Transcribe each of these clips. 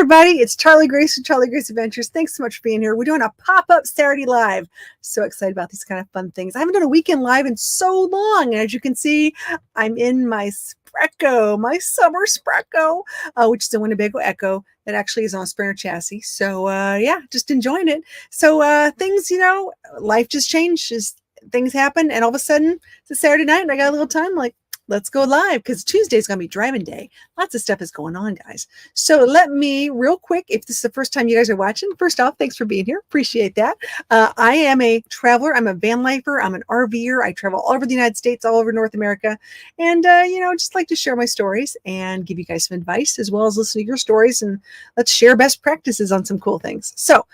everybody. It's Charlie Grace from Charlie Grace Adventures. Thanks so much for being here. We're doing a pop-up Saturday live. So excited about these kind of fun things. I haven't done a weekend live in so long. And as you can see, I'm in my Spreco, my summer Spreco, which is a Winnebago Echo that actually is on a Sprinter chassis. So yeah, just enjoying it. So things, life just changed. Things happen. And all of a sudden, it's a Saturday night and I got a little time like, let's go live because Tuesday is going to be driving day. Lots of stuff is going on, guys. So let me real quick, if this is the first time you guys are watching, first off, thanks for being here. Appreciate that. I am a traveler. I'm a van lifer. I'm an RVer. I travel all over the United States, all over North America. And, just like to share my stories and give you guys some advice as well as listen to your stories. And let's share best practices on some cool things. So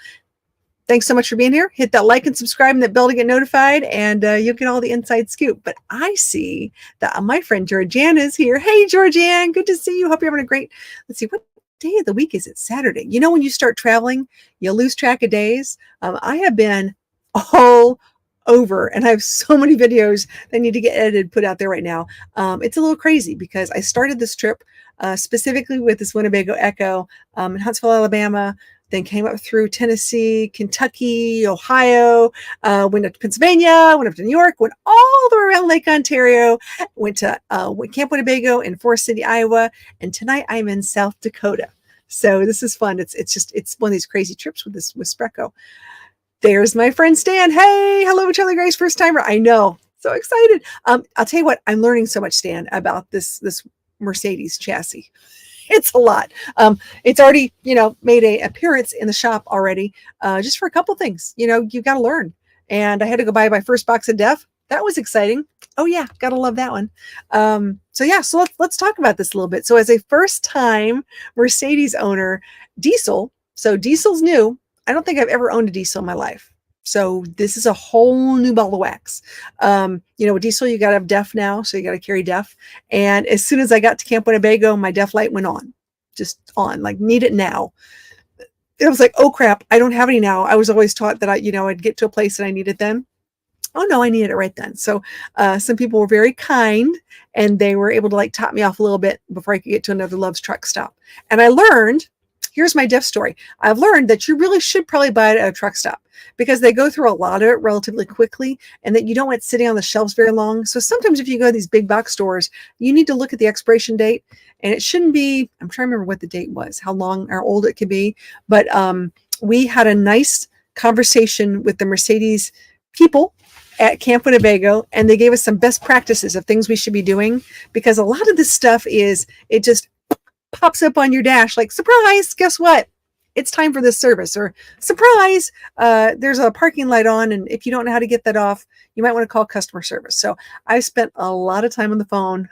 thanks so much for being here. Hit that like and subscribe and that bell to get notified, and you'll get all the inside scoop. But I see that my friend Georgianne is here. Hey, Georgianne, good to see you. Hope you're having a great, let's see, what day of the week is it? Saturday. When you start traveling, you lose track of days. I have been all over, and I have so many videos that need to get edited, put out there right now. It's a little crazy because I started this trip specifically with this Winnebago Echo in Huntsville, Alabama. Then came up through Tennessee, Kentucky, Ohio, went up to Pennsylvania, went up to New York, went all the way around Lake Ontario, went to Camp Winnebago in Forest City, Iowa, and tonight I'm in South Dakota. So this is fun. It's one of these crazy trips with Spreco. There's my friend Stan. Hey, hello, Charlie Grace, first timer. I know, so excited. I'll tell you what, I'm learning so much, Stan, about this Mercedes chassis. It's a lot. It's already, made an appearance in the shop already, just for a couple things. You've got to learn. And I had to go buy my first box of DEF. That was exciting. Oh yeah, gotta love that one. So let's talk about this a little bit. So as a first-time Mercedes owner, diesel. So diesel's new. I don't think I've ever owned a diesel in my life. So this is a whole new ball of wax. With diesel, you got to have DEF now. So you got to carry DEF. And as soon as I got to Camp Winnebago, my DEF light went on, just on, like need it now. It was like, oh crap, I don't have any now. I was always taught that I'd get to a place and I need it then. Oh no, I needed it right then. So some people were very kind and they were able to top me off a little bit before I could get to another Love's truck stop. And I learned, here's my DEF story. I've learned that you really should probably buy it at a truck stop because they go through a lot of it relatively quickly and that you don't want it sitting on the shelves very long. So sometimes if you go to these big box stores, you need to look at the expiration date, and it shouldn't be, I'm trying to remember what the date was, how long or old it could be. But we had a nice conversation with the Mercedes people at Camp Winnebago, and they gave us some best practices of things we should be doing, because a lot of this stuff it just pops up on your dash like, surprise, guess what? It's time for this service, or surprise, there's a parking light on, and if you don't know how to get that off, you might want to call customer service. So I spent a lot of time on the phone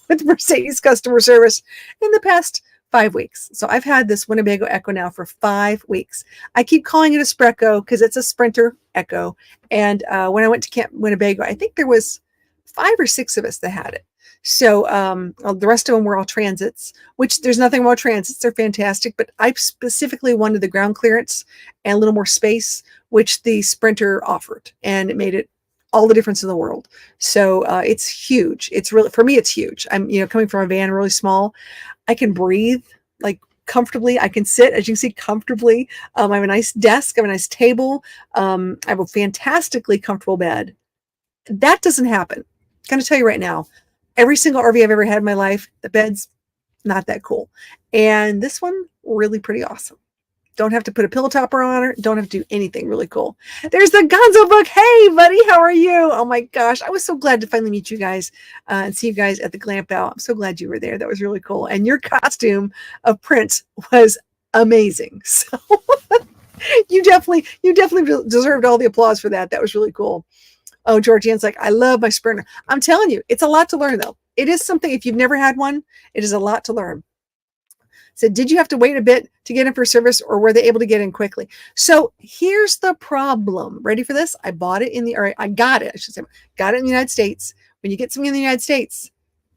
with Mercedes customer service in the past 5 weeks. So I've had this Winnebago Echo now for 5 weeks. I keep calling it a Spreco because it's a Sprinter Echo. And when I went to Camp Winnebago, I think there was 5 or 6 of us that had it. So the rest of them were all Transits, which there's nothing wrong with Transits. They're fantastic. But I specifically wanted the ground clearance and a little more space, which the Sprinter offered. And it made it all the difference in the world. So it's huge. It's really, for me, it's huge. I'm, coming from a van really small. I can breathe like comfortably. I can sit, as you can see, comfortably. I have a nice desk. I have a nice table. I have a fantastically comfortable bed. That doesn't happen. I'm going to tell you right now. Every single RV I've ever had in my life, the bed's not that cool. And this one, really pretty awesome. Don't have to put a pillow topper on it. Don't have to do anything. Really cool. There's the Gonzo book. Hey, buddy, how are you? Oh my gosh. I was so glad to finally meet you guys and see you guys at the Glamp Out. I'm so glad you were there. That was really cool. And your costume of Prince was amazing. So you definitely deserved all the applause for that. That was really cool. Oh, Georgianne's like, I love my Sprinter. I'm telling you, it's a lot to learn, though. It is something, if you've never had one, it is a lot to learn. So did you have to wait a bit to get in for service, or were they able to get in quickly? So here's the problem. Ready for this? I bought it I got it. I should say, got it in the United States. When you get something in the United States,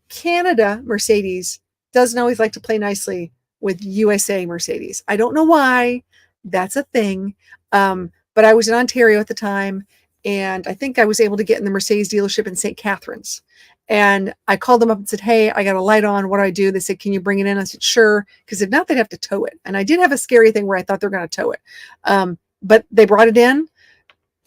Canada Mercedes doesn't always like to play nicely with USA Mercedes. I don't know why. That's a thing. But I was in Ontario at the time. And I think I was able to get in the Mercedes dealership in St. Catharines. And I called them up and said, hey, I got a light on. What do I do? They said, can you bring it in? I said, sure. Because if not, they'd have to tow it. And I did have a scary thing where I thought they were going to tow it. But they brought it in,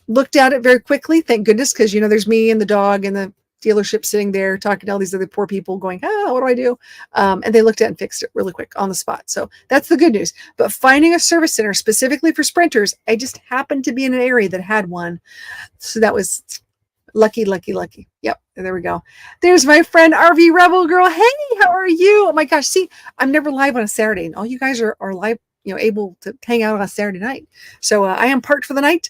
looked at it very quickly. Thank goodness. Because, you know, there's me and the dog and the dealership sitting there talking to all these other poor people going, what do I do? And they looked at it and fixed it really quick on the spot. So that's the good news. But finding a service center specifically for sprinters, I just happened to be in an area that had one. So that was lucky. Yep. There we go. There's my friend RV Rebel Girl. Hey, how are you? Oh my gosh. See, I'm never live on a Saturday, and all you guys are live, you know, able to hang out on a Saturday night. So I am parked for the night.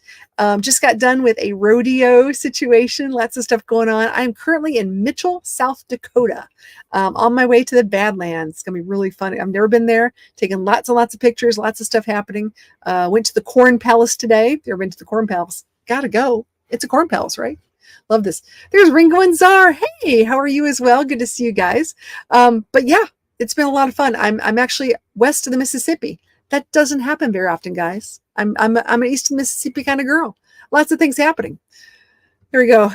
Just got done with a rodeo situation. Lots of stuff going on. I'm currently in Mitchell, South Dakota, on my way to the Badlands. It's going to be really fun. I've never been there. Taking lots and lots of pictures, lots of stuff happening. Went to the Corn Palace today. If you've ever been to the Corn Palace, gotta go. It's a Corn Palace, right? Love this. There's Ringo and Czar. Hey, how are you as well? Good to see you guys. But yeah, it's been a lot of fun. I'm actually west of the Mississippi. That doesn't happen very often, guys. I'm an Eastern Mississippi kind of girl. Lots of things happening. Here we go.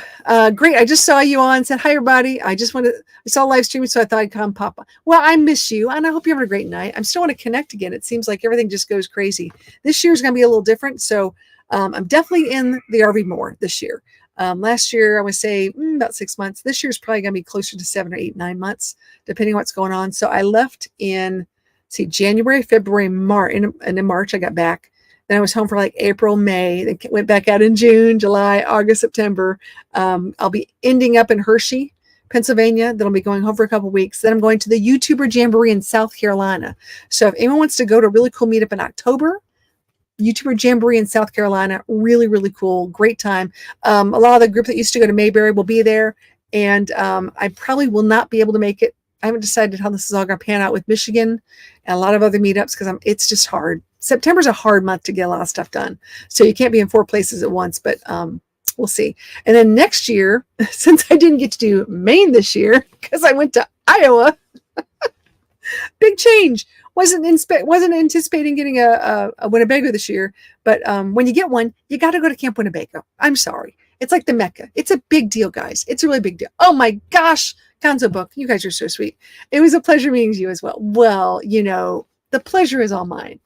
Great. I just saw you on. Said hi, everybody. I saw live streaming, so I thought I'd come pop on. Well, I miss you, and I hope you're having a great night. I'm still want to connect again. It seems like everything just goes crazy. This year's going to be a little different, so I'm definitely in the RV more this year. Last year, I would say about 6 months. This year's probably going to be closer to 7 or 8, 9 months, depending on what's going on. So I left in, January, February, March, and in March I got back. Then I was home for like April, May, then went back out in June, July, August, September. I'll be ending up in Hershey, Pennsylvania. Then I'll be going home for a couple of weeks. Then I'm going to the YouTuber Jamboree in South Carolina. So if anyone wants to go to a really cool meetup in October, YouTuber Jamboree in South Carolina, really, really cool, great time. A lot of the group that used to go to Mayberry will be there, and I probably will not be able to make it. I haven't decided how this is all going to pan out with Michigan and a lot of other meetups because it's just hard. September's a hard month to get a lot of stuff done, so you can't be in 4 places at once. But we'll see. And then next year, since I didn't get to do Maine this year because I went to Iowa, big change. Wasn't anticipating getting a Winnebago this year, but when you get one, you got to go to Camp Winnebago. I'm sorry. It's like the Mecca. It's a big deal, guys. It's a really big deal. Oh my gosh, Gonzo Book, you guys are so sweet. It was a pleasure meeting you as well. Well, you know, the pleasure is all mine.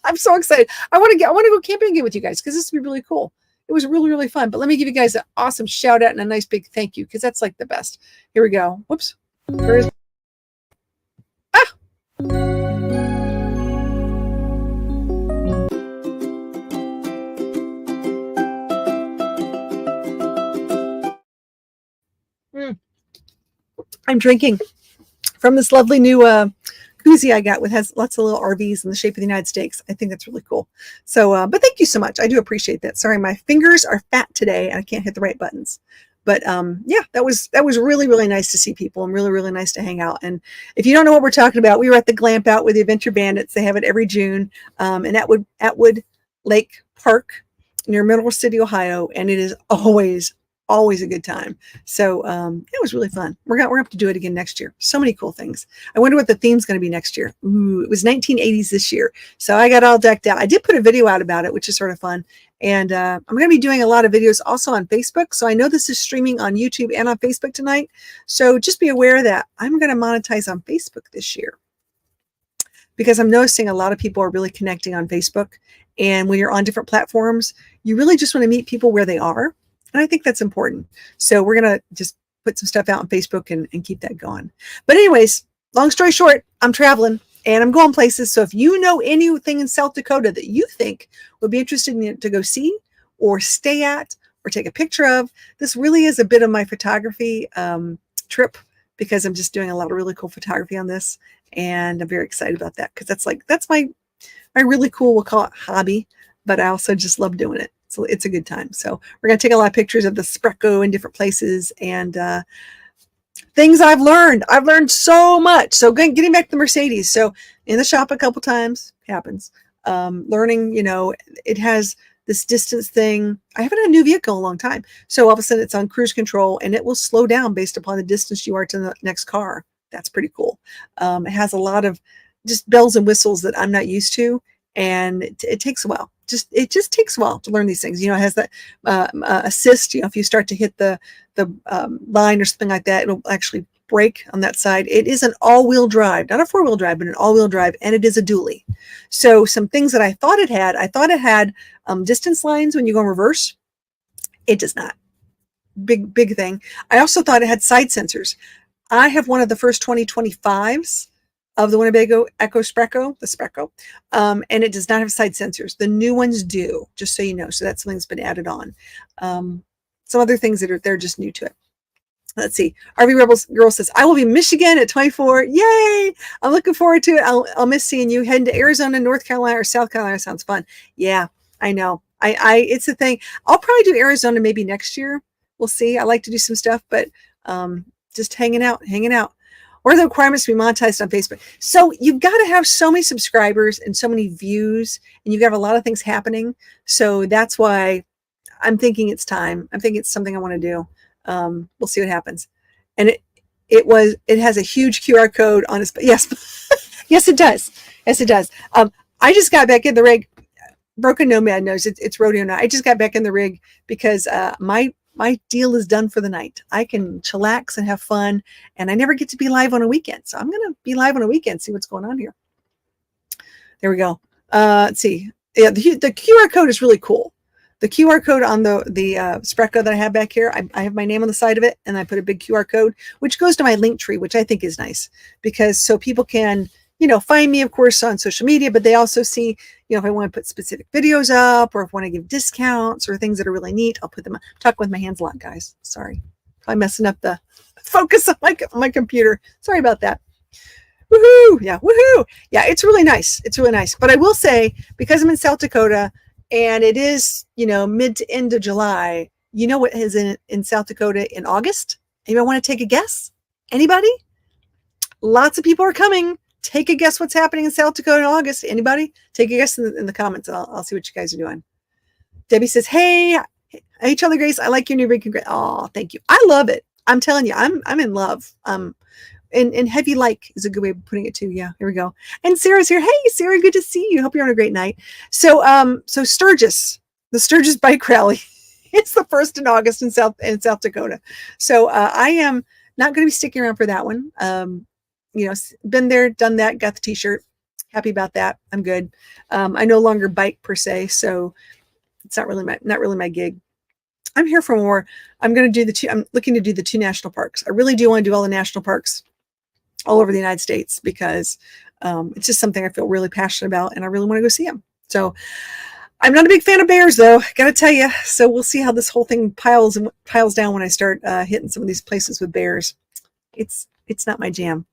I'm so excited. I want to go camping again with you guys because this would be really cool. It was really, really fun. But let me give you guys an awesome shout out and a nice big thank you because that's like the best. Here we go. Whoops. I'm drinking from this lovely new koozie I got with has lots of little RVs in the shape of the United States. I think that's really cool. So, but thank you so much. I do appreciate that. Sorry, my fingers are fat today and I can't hit the right buttons. But yeah, that was really, really nice to see people and really, really nice to hang out. And if you don't know what we're talking about, we were at the Glamp Out with the Adventure Bandits. They have it every June in Atwood Lake Park near Mineral City, Ohio, and it is always a good time. So it was really fun. We're gonna have to do it again next year. So many cool things. I wonder what the theme's going to be next year. Ooh, it was 1980s this year. So I got all decked out. I did put a video out about it, which is sort of fun. And I'm going to be doing a lot of videos also on Facebook. So I know this is streaming on YouTube and on Facebook tonight. So just be aware that I'm going to monetize on Facebook this year because I'm noticing a lot of people are really connecting on Facebook. And when you're on different platforms, you really just want to meet people where they are. And I think that's important. So we're going to just put some stuff out on Facebook and keep that going. But anyways, long story short, I'm traveling and I'm going places. So if you know anything in South Dakota that you think would be interesting to go see or stay at or take a picture of, this really is a bit of my photography trip because I'm just doing a lot of really cool photography on this. And I'm very excited about that because that's my really cool, we'll call it hobby, but I also just love doing it. So it's a good time. So we're going to take a lot of pictures of the Spreco in different places and things I've learned. I've learned so much. So getting back to the Mercedes. So in the shop a couple times happens. Learning, you know, it has this distance thing. I haven't had a new vehicle in a long time. So all of a sudden it's on cruise control and it will slow down based upon the distance you are to the next car. That's pretty cool. It has a lot of just bells and whistles that I'm not used to. And it takes a while. It just takes a while to learn these things. It has that assist. If you start to hit the line or something like that, it'll actually brake on that side. It is an all-wheel drive, not a four-wheel drive, but an all-wheel drive, and it is a dually. So some things that I thought it had distance lines when you go in reverse. It does not. Big thing. I also thought it had side sensors. I have one of the first 2025s of the Winnebago Echo Spreco, the Spreco, and it does not have side sensors. The new ones do, just so you know. So that's something that's been added on. Some other things that they're just new to it. Let's see. RV Rebels Girl says, I will be in Michigan at 24. Yay! I'm looking forward to it. I'll miss seeing you. Heading to Arizona, North Carolina, or South Carolina sounds fun. Yeah, I know. It's a thing. I'll probably do Arizona maybe next year. We'll see. I like to do some stuff, but just hanging out. What are the requirements to be monetized on Facebook? So you've got to have so many subscribers and so many views, and you've got to have a lot of things happening. So that's why I'm thinking it's time. I'm thinking it's something I want to do. We'll see what happens. And it has a huge QR code on its, yes, yes, it does. Yes, it does. I just got back in the rig. Broken Nomad knows it's rodeo now. I just got back in the rig because my deal is done for the night. I can chillax and have fun, and I never get to be live on a weekend. So I'm going to be live on a weekend, see what's going on here. There we go. Let's see. Yeah, the QR code is really cool. The QR code on the Spreco that I have back here, I have my name on the side of it, and I put a big QR code, which goes to my link tree, which I think is nice because so people can, find me, of course, on social media, but they also see, if I want to put specific videos up or if I want to give discounts or things that are really neat, I'll put them. I'm talking with my hands a lot, guys. Sorry. Probably messing up the focus on my computer. Sorry about that. Woohoo. Yeah. Woohoo. Yeah. It's really nice. It's really nice. But I will say, because I'm in South Dakota and it is, mid to end of July, what is in South Dakota in August? Anybody want to take a guess? Anybody? Lots of people are coming. Take a guess what's happening in South Dakota in August. Anybody? Take a guess in the comments. And I'll see what you guys are doing. Debbie says, hey, Charlie Grace, I like your new rig. Oh, thank you. I love it. I'm telling you, I'm in love. And heavy like is a good way of putting it too. Yeah, here we go. And Sarah's here. Hey, Sarah, good to see you. Hope you're having a great night. So Sturgis, the Sturgis Bike Rally. It's the 1st in August in South Dakota. So I am not going to be sticking around for that one. Been there, done that, got the t-shirt. Happy about that. I'm good. I no longer bike per se, so it's not really my gig. I'm here for more. I'm looking to do the 2 national parks. I really do want to do all the national parks all over the United States because it's just something I feel really passionate about and I really want to go see them. So I'm not a big fan of bears though, gotta tell you. So we'll see how this whole thing piles down when I start hitting some of these places with bears. It's not my jam.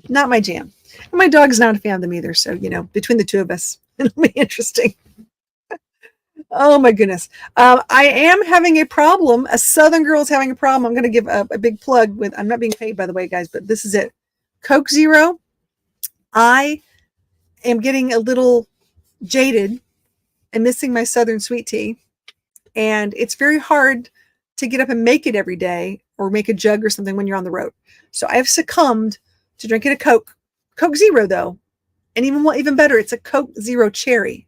Not my jam. And my dog's not a fan of them either. So, between the two of us, it'll be interesting. Oh my goodness. I am having a problem. A Southern girl's having a problem. I'm going to give a big plug with, I'm not being paid by the way, guys, but this is it. Coke Zero. I am getting a little jaded and missing my Southern sweet tea. And it's very hard to get up and make it every day or make a jug or something when you're on the road. So I've succumbed to drinking a Coke Zero though. And even better, it's a Coke Zero Cherry.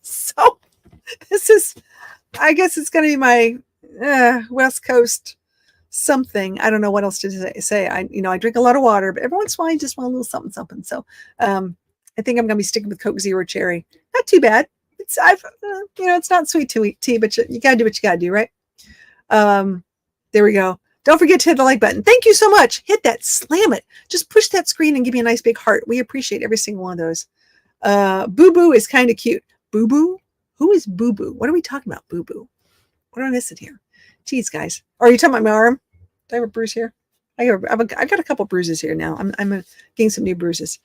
So this is, I guess it's going to be my West Coast something. I don't know what else to say. I drink a lot of water, but every once in a while I just want a little something. So I think I'm going to be sticking with Coke Zero Cherry. Not too bad. It's not sweet tea, but you got to do what you got to do, right? There we go. Don't forget to hit the like button. Thank you so much. Hit that, slam it. Just push that screen and give me a nice big heart. We appreciate every single one of those. Boo Boo is kind of cute. Boo Boo? Who is Boo Boo? What are we talking about, Boo Boo? What am I missing here? Geez, guys. Are you talking about my arm? Do I have a bruise here? I got a couple bruises here now. I'm getting some new bruises.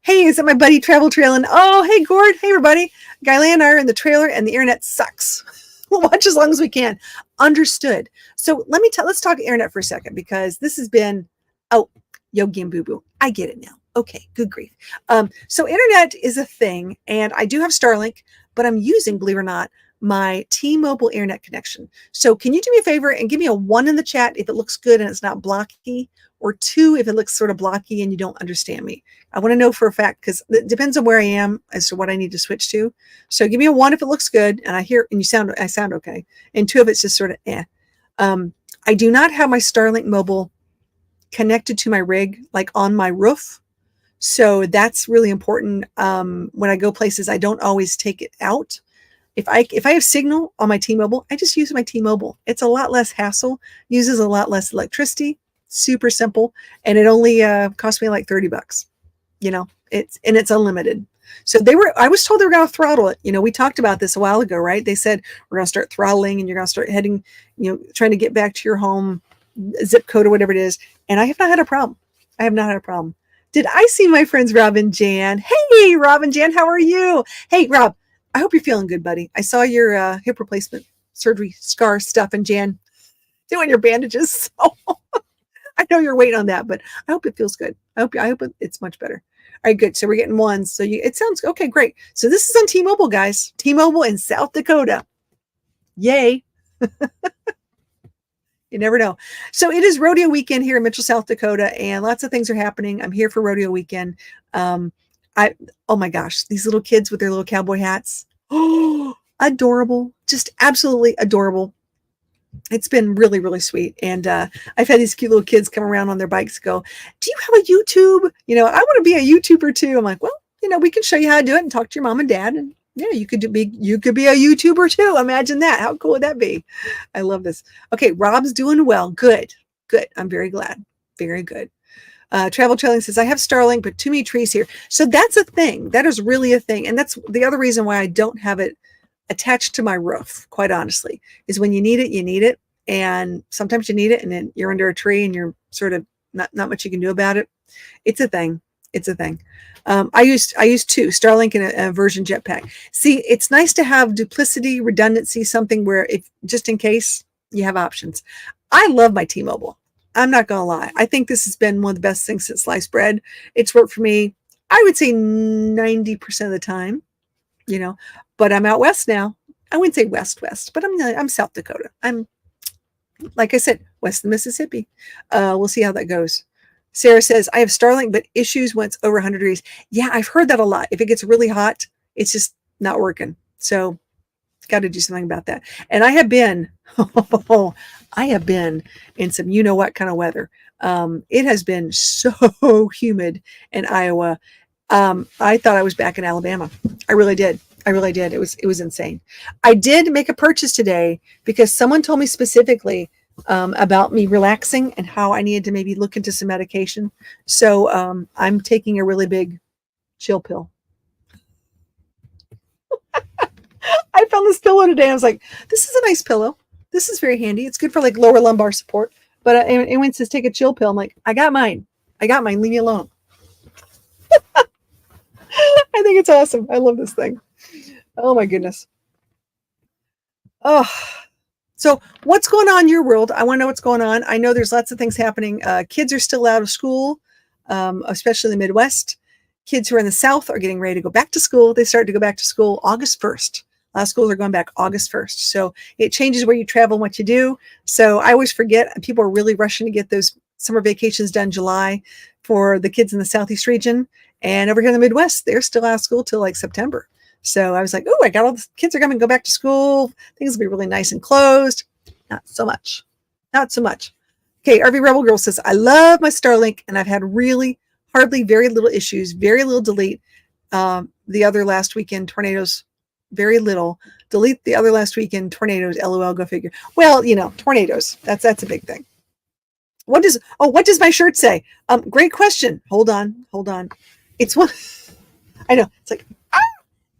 Hey, is it my buddy Travel Trailing? Oh, hey, Gord. Hey, everybody. Guylan and I are in the trailer and the internet sucks. We'll watch as long as we can. Understood. So let's talk internet for a second because this has been, Yogi and Boo Boo. I get it now. Okay, good grief. So internet is a thing and I do have Starlink, but I'm using, believe it or not, my T-Mobile internet connection. So can you do me a favor and give me a 1 in the chat if it looks good and it's not blocky, or 2 if it looks sort of blocky and you don't understand me? I want to know for a fact, because it depends on where I am as to what I need to switch to. So give me a 1 if it looks good and I sound okay, and 2 if it's just sort of eh. I do not have my Starlink mobile connected to my rig, like on my roof. So that's really important. When I go places, I don't always take it out. If I have signal on my T-Mobile, I just use my T-Mobile. It's a lot less hassle, uses a lot less electricity, super simple, and it only cost me like $30. It's unlimited. So I was told they were going to throttle it. We talked about this a while ago, right? They said we're going to start throttling and you're going to start heading, trying to get back to your home zip code or whatever it is. And I have not had a problem. Did I see my friends Rob and Jan? Hey, Rob and Jan, how are you? Hey, Rob, I hope you're feeling good, buddy. I saw your hip replacement surgery scar stuff, and Jan doing your bandages. So I know you're waiting on that, but I hope it feels good. I hope it's much better. All right, good. So we're getting 1. So it sounds okay, great. So this is on T-Mobile, guys. T-Mobile in South Dakota. Yay. You never know. So it is rodeo weekend here in Mitchell, South Dakota, and lots of things are happening. I'm here for rodeo weekend. Oh my gosh, these little kids with their little cowboy hats. Oh, adorable. Just absolutely adorable. It's been really, really sweet. And I've had these cute little kids come around on their bikes go, do you have a YouTube? I want to be a YouTuber too. I'm like, well, we can show you how to do it and talk to your mom and dad. And yeah, you could be a YouTuber too. Imagine that. How cool would that be? I love this. Okay, Rob's doing well. Good. I'm very glad. Very good. Travel Trailing says, I have Starlink, but too many trees here. So that's a thing. That is really a thing. And that's the other reason why I don't have it attached to my roof, quite honestly, is when you need it, you need it. And sometimes you need it and then you're under a tree and you're sort of not much you can do about it. It's a thing. I used 2, Starlink and a Virgin Jetpack. See, it's nice to have duplicity, redundancy, something where if just in case you have options. I love my T-Mobile. I'm not going to lie. I think this has been one of the best things since sliced bread. It's worked for me, I would say 90% of the time, but I'm out west now. I wouldn't say west, but I'm South Dakota. I'm, like I said, west of the Mississippi. We'll see how that goes. Sarah says, I have Starlink, but issues when it's over 100 degrees. Yeah, I've heard that a lot. If it gets really hot, it's just not working. So got to do something about that. And I have been in some what kind of weather. It has been so humid in Iowa. I thought I was back in Alabama. I really did. It was insane. I did make a purchase today because someone told me specifically about me relaxing and how I needed to maybe look into some medication. So I'm taking a really big chill pill. I found this pillow today. I was like, this is a nice pillow. This is very handy. It's good for like lower lumbar support. But and when it says take a chill pill, I'm like, I got mine. Leave me alone. I think it's awesome. I love this thing. Oh my goodness. Oh, so what's going on in your world? I want to know what's going on. I know there's lots of things happening. Kids are still out of school, especially in the Midwest. Kids who are in the South are getting ready to go back to school. They start to go back to school August 1st. A lot of schools are going back August 1st. So it changes where you travel and what you do. So I always forget. People are really rushing to get those summer vacations done July for the kids in the Southeast region. And over here in the Midwest, they're still out of school till like September. So I was like, oh, I got all the kids are going to go back to school. Things will be really nice and closed. Not so much. Okay, RV Rebel Girl says, I love my Starlink and I've had very little issues, very little delete. The other last weekend tornadoes, very little. Delete the other last weekend tornadoes, LOL, go figure. Well, tornadoes, that's a big thing. What does my shirt say? Great question. Hold on. It's one, I know, it's like,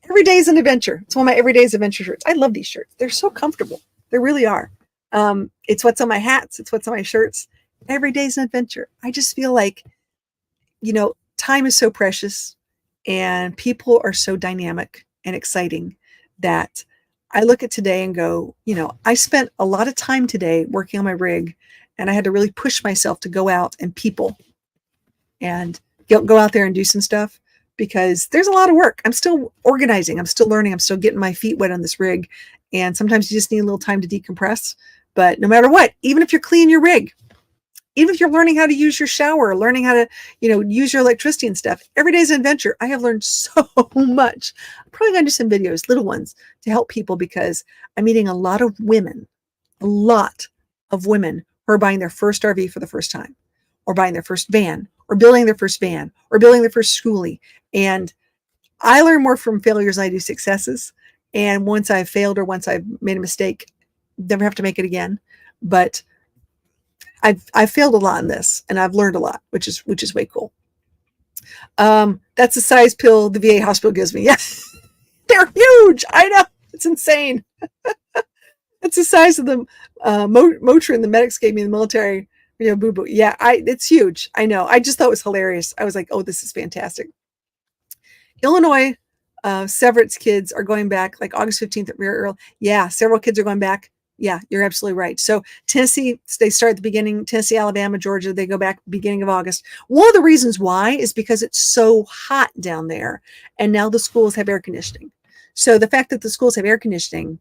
every day is an adventure. It's one of my everyday's adventure shirts. I love these shirts. They're so comfortable. They really are. It's what's on my hats. It's what's on my shirts. Every day's an adventure. I just feel like, time is so precious and people are so dynamic and exciting that I look at today and go, I spent a lot of time today working on my rig and I had to really push myself to go out and people and go out there and do some stuff. Because there's a lot of work. I'm still organizing. I'm still learning. I'm still getting my feet wet on this rig. And sometimes you just need a little time to decompress. But no matter what, even if you're cleaning your rig, even if you're learning how to use your shower, learning how to, use your electricity and stuff, every day is an adventure. I have learned so much. I'm probably going to do some videos, little ones, to help people, because I'm meeting a lot of women who are buying their first RV for the first time, or buying their first van, or building their first van, or building their first schoolie. And I learn more from failures than I do successes. And once I've failed, or once I've made a mistake, never have to make it again. But I've failed a lot in this, and I've learned a lot, which is way cool. That's the size pill the VA hospital gives me. Yeah, they're huge. I know, it's insane. It's the size of the Motrin the medics gave me in the military. Boo boo. Yeah, it's huge. I know. I just thought it was hilarious. I was like, oh, this is fantastic. Illinois, Severett's kids are going back like August 15th at Rear Earl. Yeah, several kids are going back. Yeah, you're absolutely right. So Tennessee, they start at the beginning. Tennessee, Alabama, Georgia, they go back beginning of August. One of the reasons why is because it's so hot down there, and now the schools have air conditioning. So the fact that the schools have air conditioning,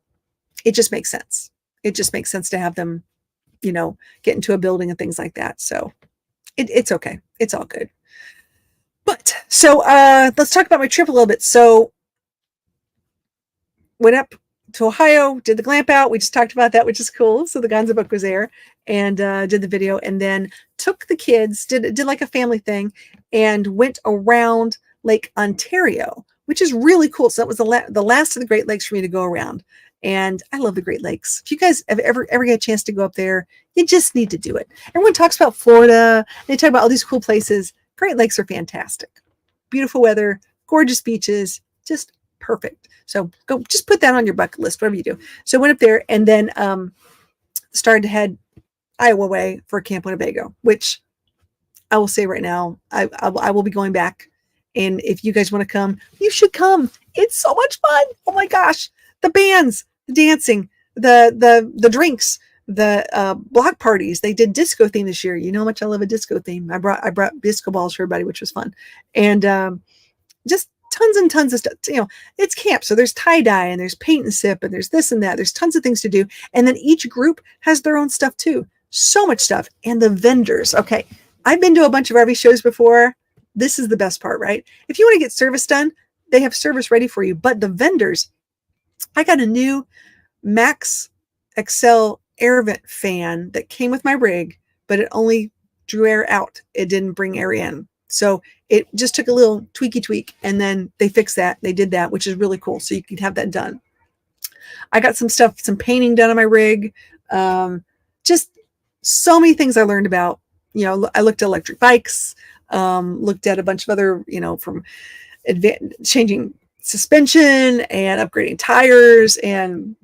it just makes sense. It just makes sense to have them, get into a building and things like that. So it's okay. It's all good. But so let's talk about my trip a little bit. So went up to Ohio, did the glamp out. We just talked about that, which is cool. So the Gonzo book was there, and did the video, and then took the kids, did like a family thing, and went around Lake Ontario, which is really cool. So that was the last of the Great Lakes for me to go around. And I love the Great Lakes. If you guys have ever get a chance to go up there, you just need to do it. Everyone talks about Florida. They talk about all these cool places. Great Lakes are fantastic. Beautiful weather, gorgeous beaches, just perfect. So go, just put that on your bucket list, whatever you do. So I went up there, and then started to head Iowa way for Camp Winnebago, which I will say right now, I will be going back. And if you guys want to come, you should come. It's so much fun. Oh my gosh. The bands, the dancing, the drinks, the block parties. They did disco theme this year. You know how much I love a disco theme. I brought disco balls for everybody, which was fun. And just tons and tons of stuff. It's camp. So there's tie-dye, and there's paint and sip, and there's this and that. There's tons of things to do. And then each group has their own stuff too. So much stuff. And the vendors. Okay. I've been to a bunch of RV shows before. This is the best part, right? If you want to get service done, they have service ready for you. But the vendors, I got a new Max XL air vent fan that came with my rig, but it only drew air out. It didn't bring air in. So it just took a little tweak, and then they fixed that. They did that, which is really cool. So you can have that done. I got some painting done on my rig. Just so many things I learned about. I looked at electric bikes, looked at a bunch of other, from changing suspension and upgrading tires, and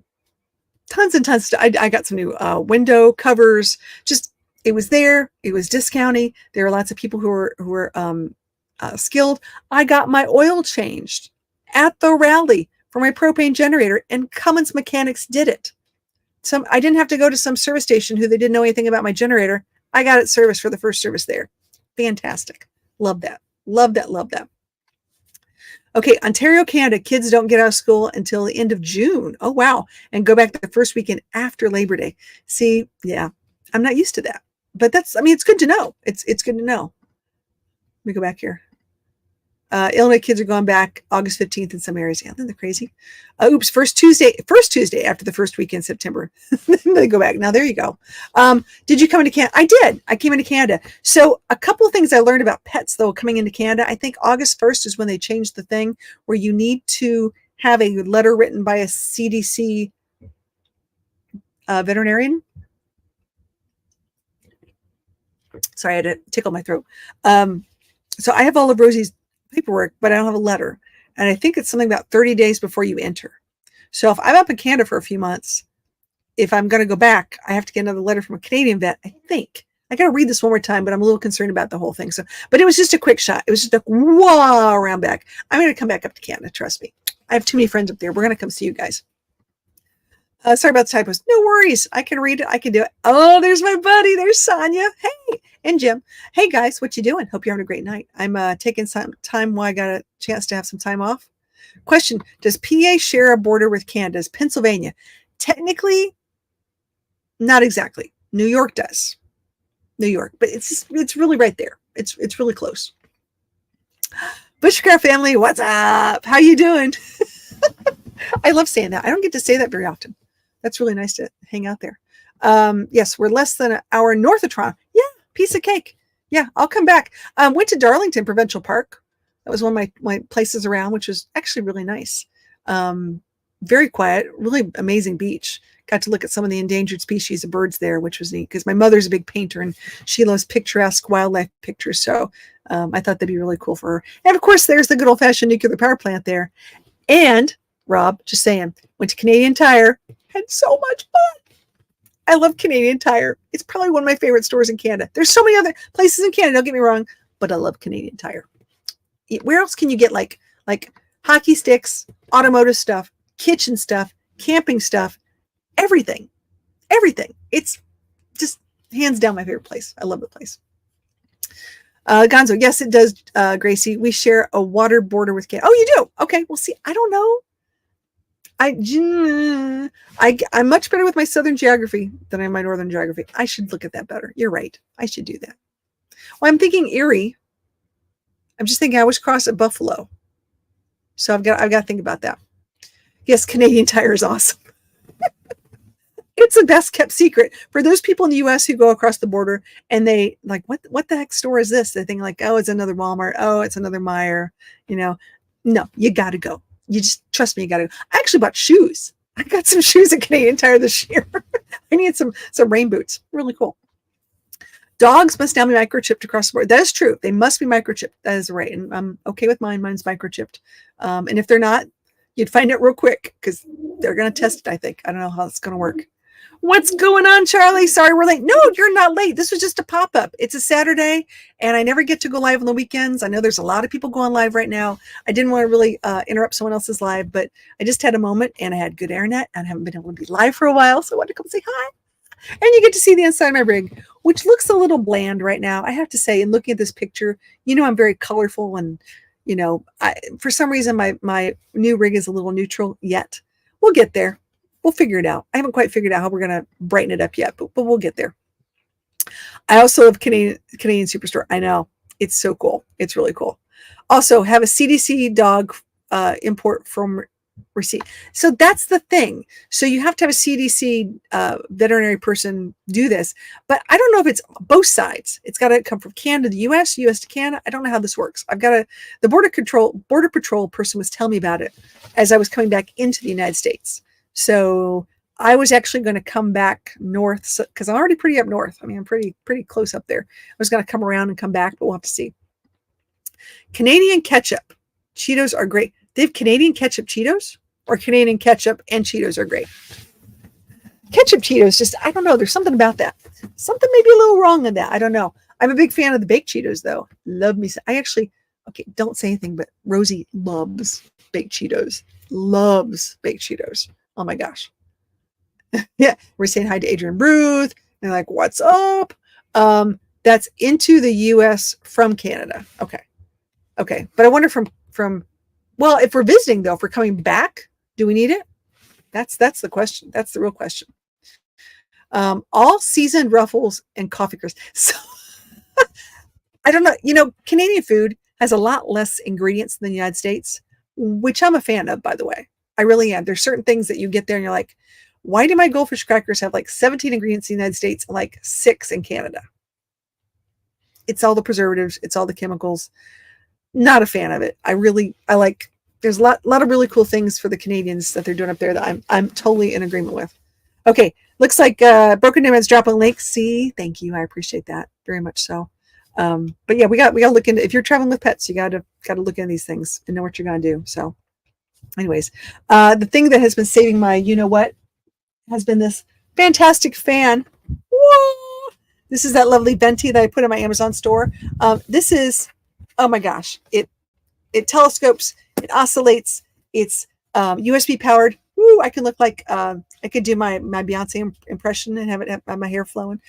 tons and tons. I got some new window covers. Just, it was there. It was discounting. There are lots of people who were skilled. I got my oil changed at the rally for my propane generator, and Cummins Mechanics did it. I didn't have to go to some service station who they didn't know anything about my generator. I got it serviced for the first service there. Fantastic. Love that. Love that. Love that. Okay, Ontario, Canada, kids don't get out of school until the end of June. Oh, wow. And go back the first weekend after Labor Day. See, yeah, I'm not used to that. But it's good to know. It's good to know. Let me go back here. Illinois kids are going back August 15th in some areas. Yeah, they're crazy. Oops, first Tuesday after the first week in September. They go back. Now, there you go. Did you come into Canada? I did. I came into Canada. So a couple of things I learned about pets, though, coming into Canada. I think August 1st is when they changed the thing where you need to have a letter written by a CDC veterinarian. Sorry, I had to tickle my throat. So I have all of Rosie's paperwork, but I don't have a letter. And I think it's something about 30 days before you enter. So if I'm up in Canada for a few months, if I'm going to go back, I have to get another letter from a Canadian vet. I think I got to read this one more time, but I'm a little concerned about the whole thing. So, but it was just a quick shot. It was just a whoa around back. I'm going to come back up to Canada. Trust me. I have too many friends up there. We're going to come see you guys. Sorry about the typos. No worries. I can read it. I can do it. Oh, there's my buddy. There's Sonia. Hey, and Jim. Hey guys, what you doing? Hope you're having a great night. I'm taking some time while I got a chance to have some time off. Question, does PA share a border with Canada? Does Pennsylvania? Technically, not exactly. New York does. New York, but it's really right there. It's really close. Bushcraft family, what's up? How you doing? I love saying that. I don't get to say that very often. That's really nice to hang out there. Yes, we're less than an hour north of Toronto. Yeah, piece of cake. Yeah, I'll come back. Went to Darlington Provincial Park. That was one of my places around, which was actually really nice. Very quiet, really amazing beach. Got to look at some of the endangered species of birds there, which was neat because my mother's a big painter and she loves picturesque wildlife pictures. So I thought that'd be really cool for her. And of course, there's the good old fashioned nuclear power plant there. And Rob, just saying, went to Canadian Tire, had so much fun. I love Canadian Tire. It's probably one of my favorite stores in Canada. There's so many other places in Canada, don't get me wrong, but I love Canadian Tire. Where else can you get like hockey sticks, automotive stuff, kitchen stuff, camping stuff, everything. It's just hands down my favorite place. I love the place. Gonzo, yes, it does, Gracie. We share a water border with Canada. Oh, you do? Okay. Well, see, I don't know. I'm much better with my southern geography than I am my northern geography. I should look at that better. You're right. I should do that. Well, I'm thinking Erie. I'm just thinking I was crossed at Buffalo. So I've got to think about that. Yes, Canadian Tire is awesome. It's the best kept secret for those people in the US who go across the border and they like, what the heck store is this? They think like, oh, it's another Walmart. Oh, it's another Meijer. No, you got to go. You just trust me. You got to go. I actually bought shoes. I got some shoes at Canadian Tire this year. I need some rain boots. Really cool. Dogs must now be microchipped across the board. That is true. They must be microchipped. That is right. And I'm okay with mine. Mine's microchipped. And if they're not, you'd find it real quick because they're going to test it, I think. I don't know how it's going to work. What's going on, Charlie? Sorry, we're late. No, you're not late. This was just a pop-up. It's a Saturday, and I never get to go live on the weekends. I know there's a lot of people going live right now. I didn't want to really interrupt someone else's live, but I just had a moment, and I had good internet, and I haven't been able to be live for a while, so I wanted to come say hi. And you get to see the inside of my rig, which looks a little bland right now. I have to say, in looking at this picture, I'm very colorful, and, for some reason, my new rig is a little neutral yet. We'll get there. We'll figure it out. I haven't quite figured out how we're going to brighten it up yet, but we'll get there. I also love Canadian Superstore. I know. It's so cool. It's really cool. Also, have a CDC dog import from receipt. So that's the thing. So you have to have a CDC veterinary person do this. But I don't know if it's both sides. It's got to come from Canada to the US, US to Canada. I don't know how this works. The Border Patrol person was telling me about it as I was coming back into the United States. So I was actually going to come back north because I'm already pretty up north. I mean, I'm pretty close up there. I was going to come around and come back, but we'll have to see. Canadian ketchup. Cheetos are great. They have Canadian ketchup Cheetos or Canadian ketchup and Cheetos are great. Ketchup Cheetos, just, I don't know. There's something about that. Something maybe a little wrong in that. I don't know. I'm a big fan of the baked Cheetos though. Love me. Okay, don't say anything, but Rosie loves baked Cheetos. Loves baked Cheetos. Oh my gosh. Yeah. We're saying hi to Adrian Ruth and like, what's up? That's into the US from Canada. Okay. But I wonder well, if we're visiting though, if we're coming back, do we need it? That's the question. That's the real question. All seasoned Ruffles and coffee crisps. So I don't know. Canadian food has a lot less ingredients than the United States, which I'm a fan of, by the way. I really am. There's certain things that you get there and you're like, why do my goldfish crackers have like 17 ingredients in the United States and like 6 in Canada? It's all the preservatives. It's all the chemicals. Not a fan of it. There's a lot of really cool things for the Canadians that they're doing up there that I'm totally in agreement with. Okay. Looks like Broken Nomad's dropping links. See, thank you. I appreciate that very much so. But yeah, we got to look into, if you're traveling with pets, you got to look into these things and know what you're going to do. So anyways, the thing that has been saving my, has been this fantastic fan. Whoa! This is that lovely venti that I put in my Amazon store. This is, oh my gosh, it telescopes, it oscillates, it's USB powered. Woo, I can look like I could do my Beyonce impression and have my hair flowing.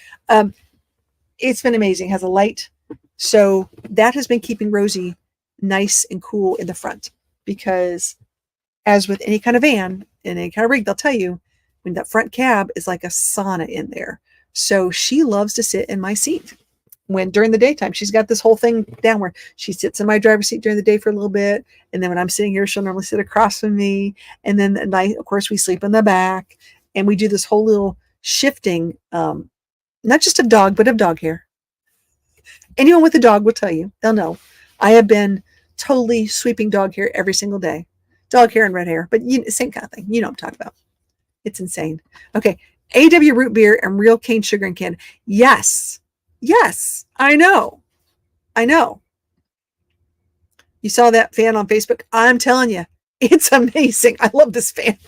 It's been amazing. It has a light. So that has been keeping Rosie nice and cool in the front because as with any kind of van and any kind of rig, they'll tell you when that front cab is like a sauna in there. So she loves to sit in my seat when during the daytime. She's got this whole thing down where she sits in my driver's seat during the day for a little bit. And then when I'm sitting here, she'll normally sit across from me. And then at night, of course, we sleep in the back. And we do this whole little shifting, not just of dog, but of dog hair. Anyone with a dog will tell you, they'll know. I have been totally sweeping dog hair every single day. Dog hair and red hair, but same kind of thing. You know what I'm talking about. It's insane. Okay. AW root beer and real cane sugar and candy. Yes. Yes. I know. You saw that fan on Facebook. I'm telling you, it's amazing. I love this fan.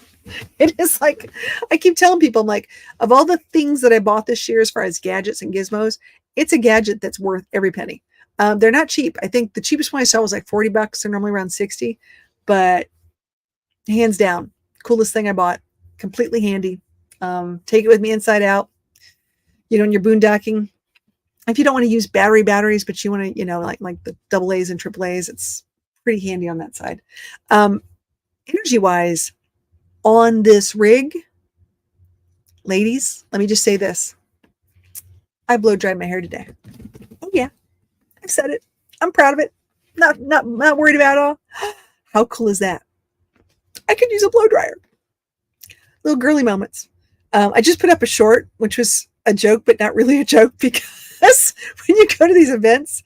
It is like, I keep telling people, I'm like, of all the things that I bought this year as far as gadgets and gizmos, it's a gadget that's worth every penny. They're not cheap. I think the cheapest one I saw was like $40. They're normally around 60, but hands down, coolest thing I bought. Completely handy. Take it with me inside out. When you're boondocking, if you don't want to use batteries, but you want to, like the double A's and triple A's, it's pretty handy on that side. Energy wise, on this rig, ladies, let me just say this. I blow dried my hair today. Oh yeah, I've said it. I'm proud of it. Not worried about it all. How cool is that? I could use a blow dryer. Little girly moments. I just put up a short, which was a joke, but not really a joke, because when you go to these events,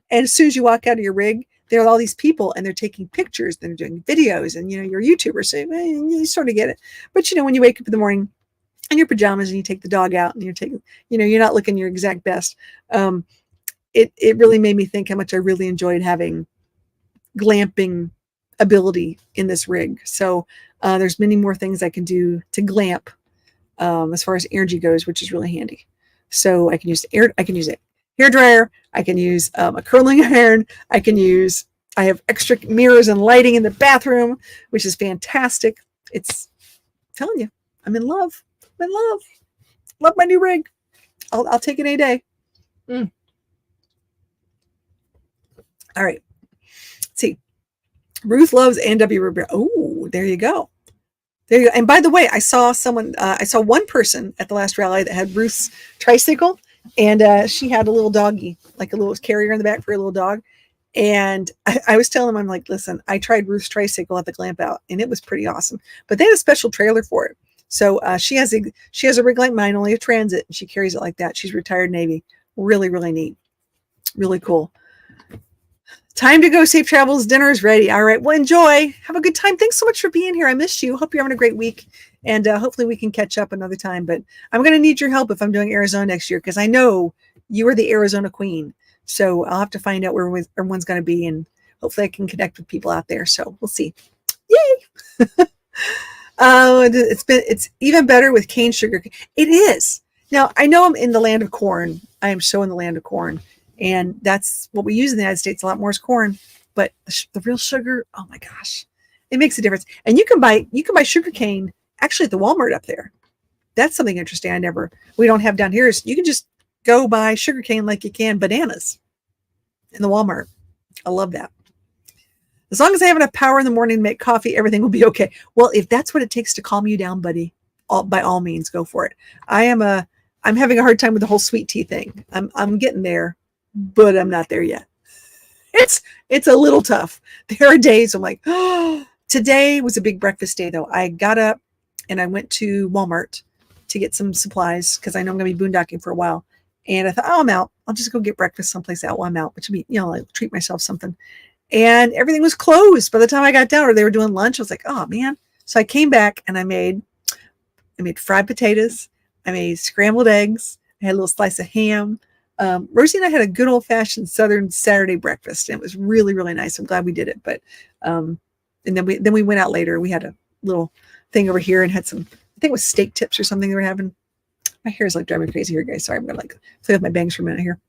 and as soon as you walk out of your rig, there are all these people and they're taking pictures, and they're doing videos, and you're a YouTuber, so you sort of get it. But when you wake up in the morning in your pajamas and you take the dog out and you're taking, you're not looking your exact best. It really made me think how much I really enjoyed having glamping ability in this rig. So there's many more things I can do to glamp as far as energy goes, which is really handy. So I can use a hair dryer. I can use a curling iron. I have extra mirrors and lighting in the bathroom, which is fantastic. I'm telling you, I'm in love. Love my new rig. I'll take it any day. All right. Let's see. Ruth loves NW root beer. Oh, there you go. And by the way, I saw one person at the last rally that had Ruth's tricycle, and she had a little doggy, like a little carrier in the back for a little dog. And I was telling him, I'm like, listen, I tried Ruth's tricycle at the Glamp Out, and it was pretty awesome. But they had a special trailer for it. So she has a rig like mine, only a transit, and she carries it like that. She's retired Navy. Really, really neat. Really cool. Time to go. Safe travels. Dinner is ready. All right. Well, enjoy. Have a good time. Thanks so much for being here. I missed you. Hope you're having a great week. And hopefully we can catch up another time. But I'm going to need your help if I'm doing Arizona next year, because I know you are the Arizona queen. So I'll have to find out where everyone's going to be. And hopefully I can connect with people out there. So we'll see. Yay. It's even better with cane sugar. It is. Now, I know I'm in the land of corn. I am so in the land of corn. And that's what we use in the United States a lot more is corn. But the real sugar, oh my gosh, it makes a difference. And you can buy sugar cane actually at the Walmart up there. That's something interesting we don't have down here. Is you can just go buy sugar cane like you can bananas in the Walmart. I love that. As long as I have enough power in the morning to make coffee, everything will be okay. Well, if that's what it takes to calm you down, buddy, by all means, go for it. I'm having a hard time with the whole sweet tea thing. I'm getting there, but I'm not there yet. It's a little tough. There are days I'm like, oh, today was a big breakfast day though. I got up and I went to Walmart to get some supplies because I know I'm going to be boondocking for a while. And I thought, oh, I'm out. I'll just go get breakfast someplace out while I'm out, which would be, like treat myself something. And everything was closed by the time I got down, or they were doing lunch. I was like, oh man. So I came back and I made fried potatoes. I made scrambled eggs. I had a little slice of ham. Rosie and I had a good old fashioned Southern Saturday breakfast, and it was really, really nice. I'm glad we did it. But, and then we went out later. We had a little thing over here and had some, I think it was steak tips or something they were having. My hair is like driving me crazy here, guys. Sorry, I'm going to play with my bangs for a minute here.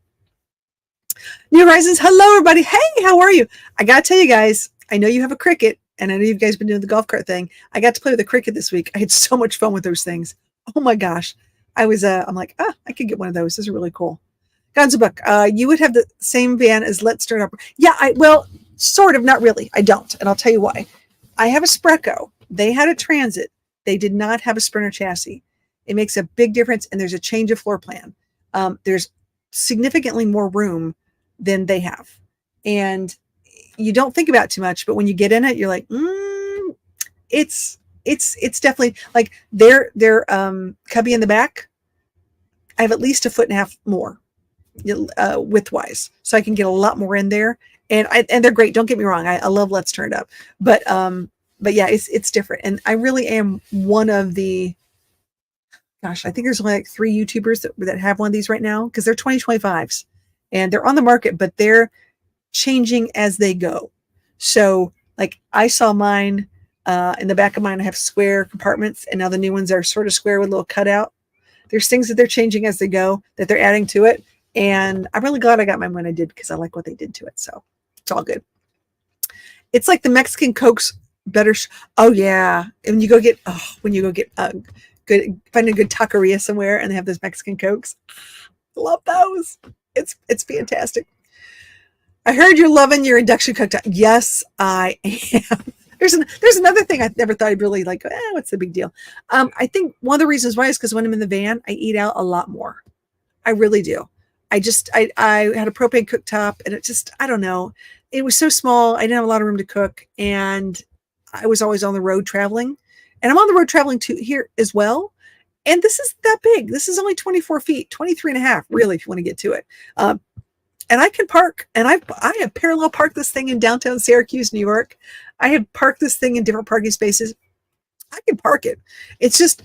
New Horizons. Hello, everybody. Hey, how are you? I got to tell you guys, I know you have a Cricut, and I know you guys been doing the golf cart thing. I got to play with a Cricut this week. I had so much fun with those things. Oh my gosh. I'm like, I could get one of those. Those are really cool. Gonzabook, you would have the same van as Let's Start Up. Yeah, well, sort of, not really. I don't. And I'll tell you why. I have a Spreco, They had a Transit. They did not have a Sprinter chassis. It makes a big difference, and there's a change of floor plan. There's significantly more room than they have. And you don't think about it too much, but when you get in it, you're like, it's definitely like their cubby in the back. I have at least 1.5 feet more width-wise, so I can get a lot more in there. And they're great. Don't get me wrong. I love Let's Turn It Up, but yeah, it's different. And I really am one of the, gosh, I think there's only like 3 YouTubers that have one of these right now, because they're 2025s and they're on the market, but they're changing as they go. So like I saw mine in the back of mine, I have square compartments, and now the new ones are sort of square with a little cutout. There's things that they're changing as they go, that they're adding to it. And I'm really glad I got mine when I did, because I like what they did to it. So it's all good. It's like the Mexican Cokes better. Oh yeah. And when you go get good, find a good taqueria somewhere and they have those Mexican Cokes. Love those. It's fantastic. I heard you're loving your induction cooktop. Yes, I am. There's another thing I never thought I'd really like. What's the big deal? I think one of the reasons why is because when I'm in the van, I eat out a lot more. I really do. I had a propane cooktop, and it just, I don't know. It was so small. I didn't have a lot of room to cook, and I was always on the road traveling, and I'm on the road traveling too here as well. And this is that big. This is only 24 feet, 23 and a half, really, if you want to get to it. And I can park, and I have parallel parked this thing in downtown Syracuse, New York. I have parked this thing in different parking spaces. I can park it. It's just,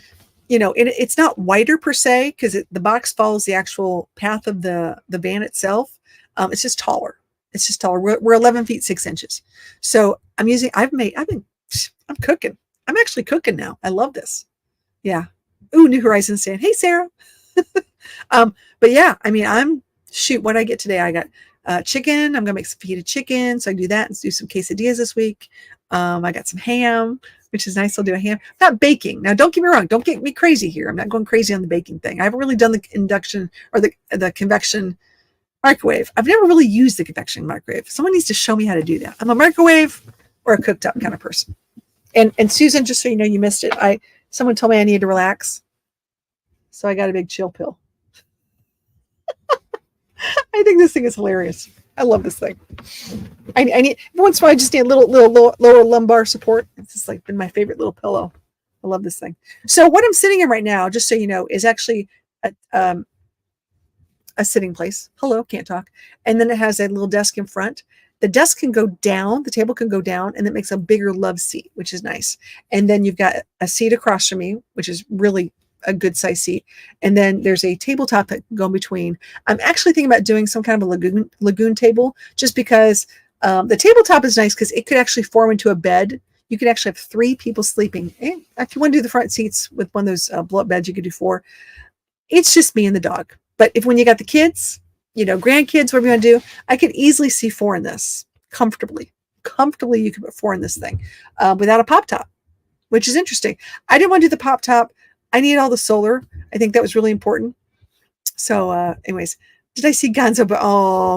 it's not wider per se, because the box follows the actual path of the van itself. It's just taller. It's just taller. We're 11 feet 6 inches. So I'm cooking. I'm actually cooking now. I love this. Yeah. Ooh, New Horizons saying, hey, Sarah. But yeah, I mean, what I get today, I got chicken. I'm going to make some fajita chicken. So I do that and do some quesadillas this week. I got some ham, which is nice. I'll do a ham. Not baking. Now, don't get me wrong. Don't get me crazy here. I'm not going crazy on the baking thing. I haven't really done the induction or the convection microwave. I've never really used the convection microwave. Someone needs to show me how to do that. I'm a microwave or a cooktop kind of person. And Susan, just so you know, you missed it. Someone told me I needed to relax. So I got a big chill pill. I think this thing is hilarious. I love this thing. I need, once in a while, I just need a little lower lumbar support. It's just like been my favorite little pillow. I love this thing. So what I'm sitting in right now, just so you know, is actually a sitting place. Hello, can't talk. And then it has a little desk in front. The desk can go down, the table can go down, and it makes a bigger love seat, which is nice. And then you've got a seat across from me, which is really a good size seat. And then there's a tabletop that can go in between. I'm actually thinking about doing some kind of a lagoon table, just because the tabletop is nice because it could actually form into a bed. You could actually have 3 people sleeping. And if you want to do the front seats with one of those blow-up beds, you could do 4. It's just me and the dog. But when you got the kids, grandkids, whatever you want to do, I could easily see 4 in this comfortably. Comfortably, you could put 4 in this thing without a pop top, which is interesting. I didn't want to do the pop top. I need all the solar. I think that was really important. So anyways, did I see Gonzo? But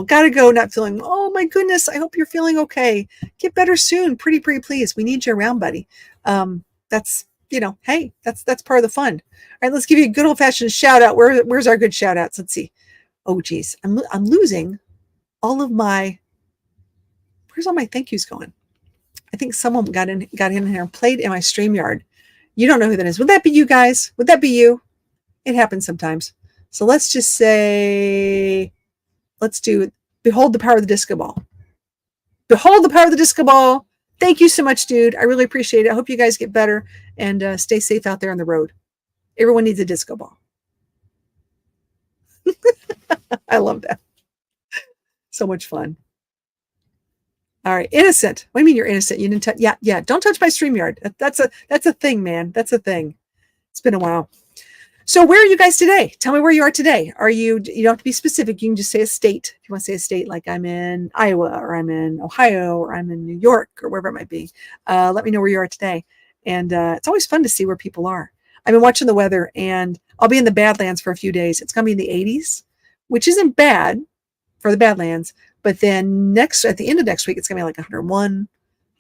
gotta go. Not feeling. Oh my goodness. I hope you're feeling okay. Get better soon. Pretty please. We need you around, buddy. That's, hey, that's part of the fun. All right, let's give you a good old fashioned shout out. Where's our good shout outs? Let's see. Oh geez, I'm losing all of my. Where's all my thank yous going? I think someone got in here and played in my StreamYard. You don't know who that is. Would that be you guys? Would that be you? It happens sometimes. So let's just say, let's do Behold the Power of the Disco Ball. Behold the Power of the Disco Ball. Thank you so much, dude. I really appreciate it. I hope you guys get better and stay safe out there on the road. Everyone needs a disco ball. I love that. So much fun. All right, innocent. What do you mean you're innocent? You didn't touch? Yeah. Don't touch my StreamYard. That's a thing, man. That's a thing. It's been a while. So where are you guys today? Tell me where you are today. You don't have to be specific. You can just say a state. If you want to say a state, like I'm in Iowa or I'm in Ohio or I'm in New York or wherever it might be. Let me know where you are today. And it's always fun to see where people are. I've been watching the weather, and I'll be in the Badlands for a few days. It's going to be in the 80s, which isn't bad for the Badlands. But then at the end of next week, it's going to be like 101,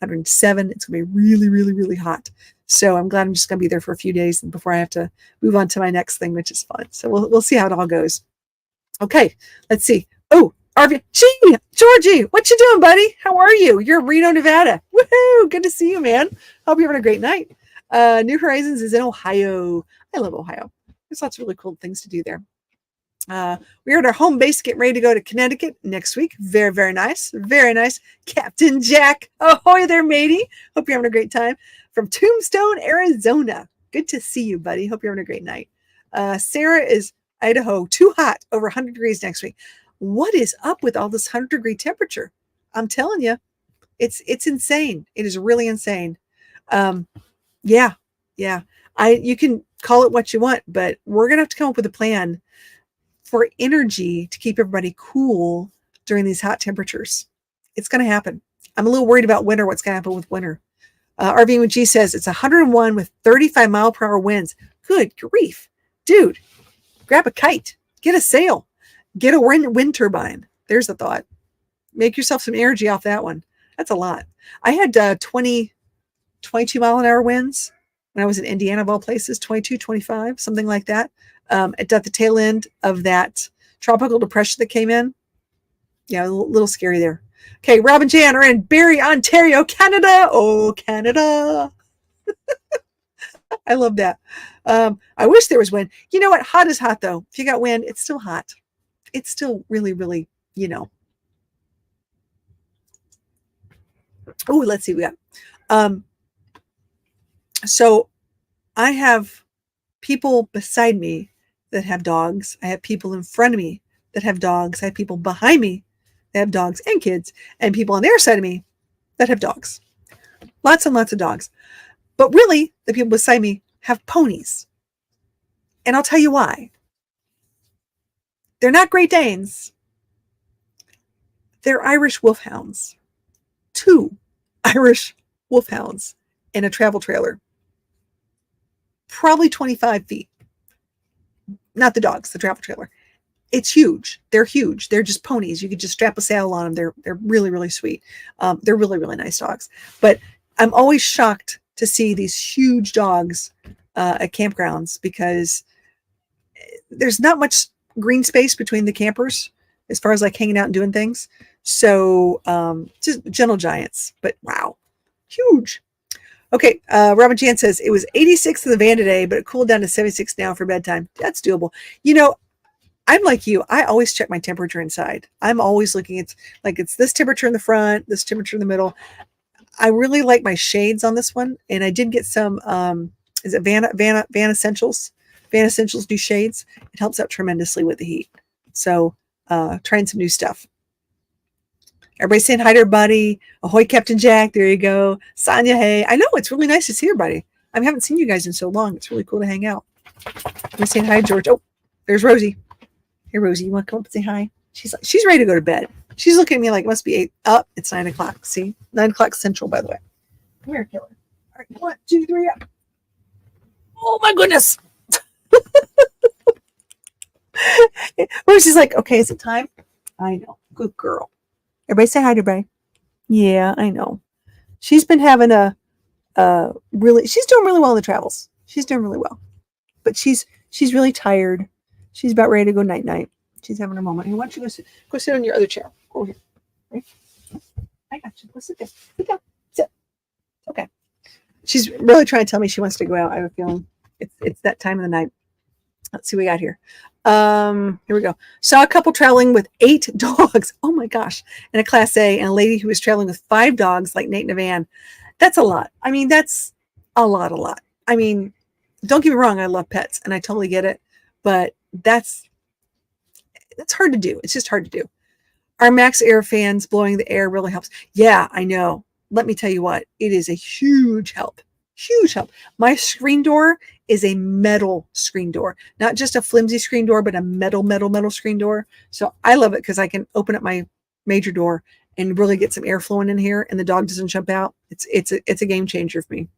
107. It's going to be really, really, really hot. So I'm glad I'm just going to be there for a few days before I have to move on to my next thing, which is fun. So we'll see how it all goes. Okay, let's see. Oh, RV, gee, Georgie, what you doing, buddy? How are you? You're in Reno, Nevada. Woohoo! Good to see you, man. Hope you're having a great night. New Horizons is in Ohio. I love Ohio. There's lots of really cool things to do there. We're at our home base, getting ready to go to Connecticut next week. Very, very nice. Very nice. Captain Jack. Ahoy there, matey. Hope you're having a great time. From Tombstone, Arizona. Good to see you, buddy. Hope you're having a great night. Sarah is Idaho. Too hot. Over 100 degrees next week. What is up with all this 100-degree temperature? I'm telling you, it's insane. It is really insane. Yeah. You can call it what you want, but we're going to have to come up with a plan for energy to keep everybody cool during these hot temperatures. It's going to happen. I'm a little worried about winter, what's going to happen with winter. RVing with G says it's 101 with 35 mile per hour winds. Good grief. Dude, grab a kite, get a sail, get a wind turbine. There's a thought. Make yourself some energy off that one. That's a lot. I had 22 mile an hour winds when I was in Indiana, of all places, 22, 25, something like that. At the tail end of that tropical depression that came in. Yeah, a little scary there. Okay, Rob and Jan are in Barrie, Ontario, Canada. Oh, Canada. I love that. I wish there was wind. You know what? Hot is hot, though. If you got wind, it's still hot. It's still really, really, Oh, let's see what we got. So I have people beside me that have dogs. I have people in front of me that have dogs. I have people behind me that have dogs and kids, and people on their side of me that have dogs. Lots and lots of dogs. But really, the people beside me have ponies. And I'll tell you why. They're not Great Danes. They're Irish Wolfhounds. 2 Irish Wolfhounds in a travel trailer. Probably 25 feet. Not the dogs, the travel trailer. It's huge. They're huge. They're just ponies. You could just strap a saddle on them. They're really, really sweet. They're really, really nice dogs. But I'm always shocked to see these huge dogs at campgrounds because there's not much green space between the campers as far as like hanging out and doing things. So just gentle giants. But wow, huge. Okay, Robin Jan says, it was 86 in the van today, but it cooled down to 76 now for bedtime. That's doable. I'm like you. I always check my temperature inside. I'm always looking at, it's this temperature in the front, this temperature in the middle. I really like my shades on this one, and I did get some, is it Van Essentials? Van Essentials new shades. It helps out tremendously with the heat. So trying some new stuff. Everybody saying hi to everybody. Ahoy, Captain Jack. There you go. Sonia, hey. I know, it's really nice to see everybody. I haven't seen you guys in so long. It's really cool to hang out. I'm saying hi, George. Oh, there's Rosie. Hey, Rosie, you want to come up and say hi? She's ready to go to bed. She's looking at me like it must be 8. Up. It's 9 o'clock. See? 9 o'clock Central, by the way. Come here, killer. All right, 1, 2, 3, up. Oh, my goodness. Rosie's like, okay, is it time? I know. Good girl. Everybody say hi to everybody. Yeah, I know. She's been having she's doing really well in the travels. She's doing really well. But she's really tired. She's about ready to go night-night. She's having a moment. Hey, why don't you go sit on your other chair. Go over here. Right? I got you. Go sit there. Sit down. Sit. Okay. She's really trying to tell me she wants to go out. I have a feeling it's that time of the night. Let's see what we got here. Here we go. Saw a couple traveling with 8 dogs. Oh my gosh. And a Class A, and a lady who was traveling with 5 dogs like Nate in a van. That's a lot. I mean, that's a lot. I mean, don't get me wrong. I love pets and I totally get it, but that's hard to do. It's just hard to do. Our Max Air fans blowing the air really helps. Yeah, I know. Let me tell you what, it is a huge help. Huge help. My screen door is a metal screen door, not just a flimsy screen door, but a metal screen door. So I love it because I can open up my major door and really get some air flowing in here, and the dog doesn't jump out. It's a game changer for me.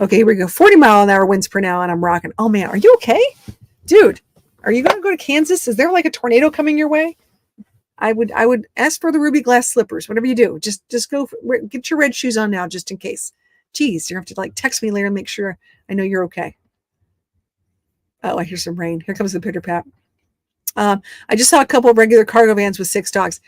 Okay, here we go. 40 mile an hour winds per now, and I'm rocking. Oh man, are you okay, dude? Are you going to go to Kansas? Is there like a tornado coming your way? I would ask for the ruby glass slippers. Whatever you do, just go get your red shoes on now, just in case. Geez, you have to like text me later and make sure I know you're okay. Oh, I hear some rain. Here comes the pitter pat. I just saw a couple of regular cargo vans with 6 dogs.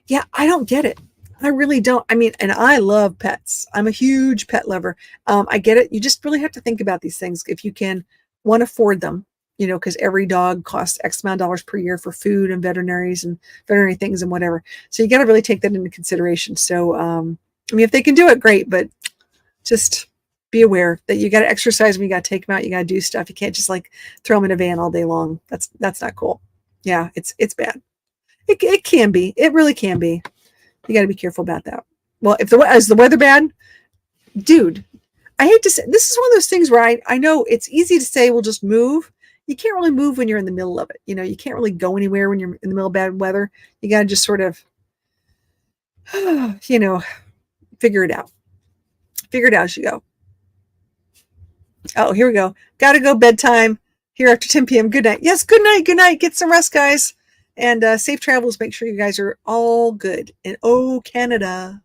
Yeah, I don't get it. I really don't. I mean, and I love pets. I'm a huge pet lover. I get it. You just really have to think about these things if you can, one, afford them, because every dog costs X amount of dollars per year for food and veterinaries and veterinary things and whatever. So you got to really take that into consideration. So, I mean, if they can do it, great, but just be aware that you got to exercise when you got to take them out. You got to do stuff. You can't just like throw them in a van all day long. That's not cool. Yeah, it's bad. It can be. It really can be. You got to be careful about that. Well, is the weather bad, dude? I hate to say, this is one of those things where I know it's easy to say, well, just move. You can't really move when you're in the middle of it. You can't really go anywhere when you're in the middle of bad weather. You got to just sort of, figure it out. Figure it out as you go. Oh, here we go. Got to go bedtime here after 10 p.m. Good night. Yes, good night. Good night. Get some rest, guys. And safe travels. Make sure you guys are all good. And oh, Canada.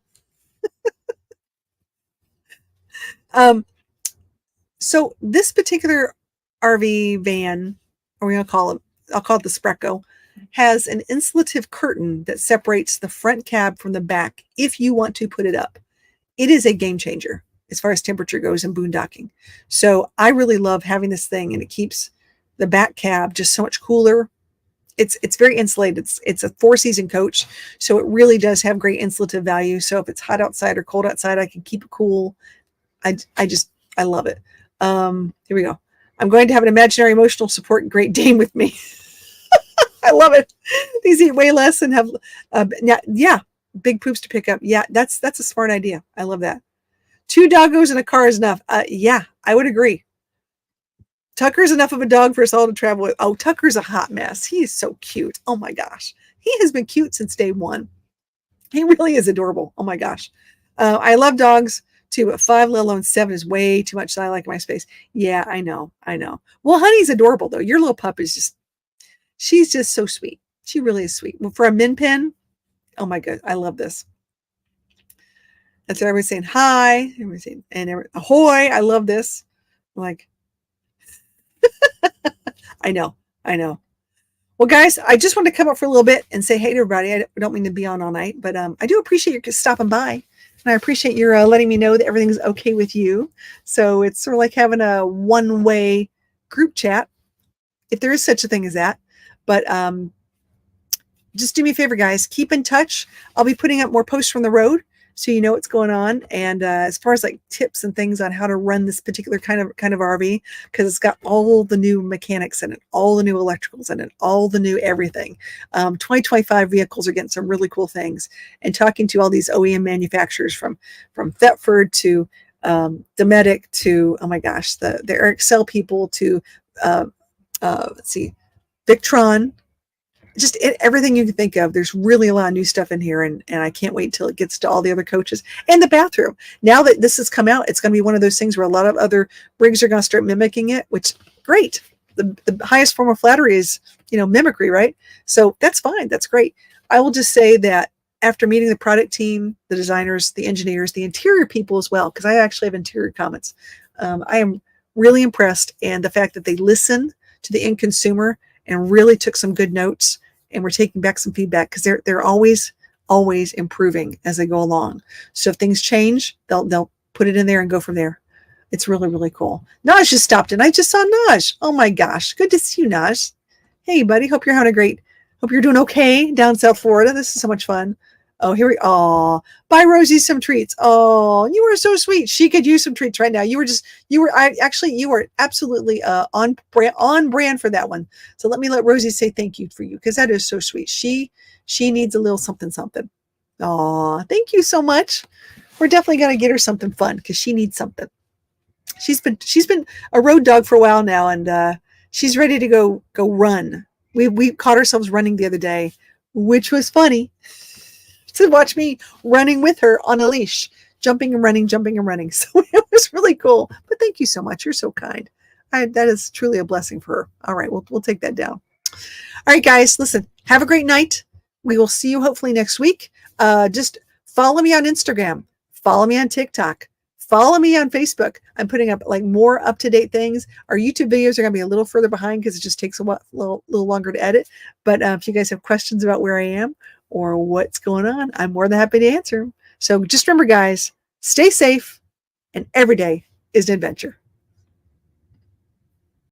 So this particular RV van, or I'll call it the Spreco, has an insulative curtain that separates the front cab from the back if you want to put it up. It is a game changer as far as temperature goes in boondocking. So I really love having this thing, and it keeps the back cab just so much cooler. It's very insulated. It's a 4-season coach, so it really does have great insulative value. So if it's hot outside or cold outside, I can keep it cool. I love it. Here we go. I'm going to have an imaginary emotional support Great Dane with me. I love it. These eat way less and have big poops to pick up. Yeah, that's a smart idea. I love that. 2 doggos in a car is enough. Yeah, I would agree. Tucker's enough of a dog for us all to travel with. Oh, Tucker's a hot mess. He is so cute. Oh my gosh. He has been cute since day one. He really is adorable. Oh my gosh. I love dogs too, but 5, let alone 7 is way too much that I like in my space. Yeah, I know. Well, Honey's adorable though. Your little pup is she's just so sweet. She really is sweet. Well, for a min pin, oh my God, I love this. That's what everybody's saying. Hi. Everybody's saying, ahoy. I love this. I'm like, I know. Well, guys, I just want to come up for a little bit and say hey to everybody. I don't mean to be on all night, but I do appreciate you stopping by, and I appreciate your letting me know that everything's okay with you. So it's sort of like having a one-way group chat, if there is such a thing as that. But just do me a favor, guys. Keep in touch. I'll be putting up more posts from the road, so you know what's going on. And as far as like tips and things on how to run this particular kind of RV, because it's got all the new mechanics in it, all the new electricals in it, all the new everything. 2025 vehicles are getting some really cool things. And talking to all these OEM manufacturers from Thetford to Dometic to, oh my gosh, the Eric Cell people to let's see, Victron. Just everything you can think of. There's really a lot of new stuff in here, and I can't wait till it gets to all the other coaches and the bathroom. Now that this has come out, it's going to be one of those things where a lot of other rigs are going to start mimicking it, which great. The highest form of flattery is, mimicry, right? So that's fine. That's great. I will just say that after meeting the product team, the designers, the engineers, the interior people as well, because I actually have interior comments. I am really impressed, and the fact that they listen to the end consumer and really took some good notes, and we're taking back some feedback, because they're always improving as they go along. So if things change, they'll put it in there and go from there. It's really, really cool. Naj just stopped in. I just saw Naj. Oh my gosh. Good to see you, Naj. Hey buddy. Hope you're doing okay down South Florida. This is so much fun. Oh, here we go. Buy Rosie some treats. Oh, you were so sweet. She could use some treats right now. You were absolutely on brand for that one. So let Rosie say thank you for you, because that is so sweet. She needs a little something. Oh, thank you so much. We're definitely gonna get her something fun, because she needs something. She's been a road dog for a while now, and she's ready to go run. We caught ourselves running the other day, which was funny. To watch me running with her on a leash, jumping and running. So it was really cool. But thank you so much. You're so kind. That is truly a blessing for her. All right, we'll take that down. All right, guys, listen, have a great night. We will see you hopefully next week. Just follow me on Instagram, follow me on TikTok, follow me on Facebook. I'm putting up like more up-to-date things. Our YouTube videos are going to be a little further behind because it just takes a little longer to edit. But if you guys have questions about where I am or what's going on, I'm more than happy to answer them. So just remember, guys, stay safe, and every day is an adventure.